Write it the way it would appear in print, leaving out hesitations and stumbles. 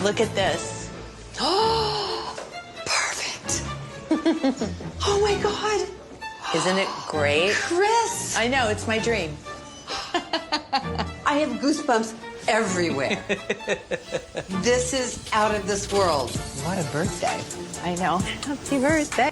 Look at this. Oh, perfect. Oh my God. Isn't it great? Chris. I know, it's my dream. I have goosebumps everywhere. This is out of this world. What a birthday. I know. Happy birthday.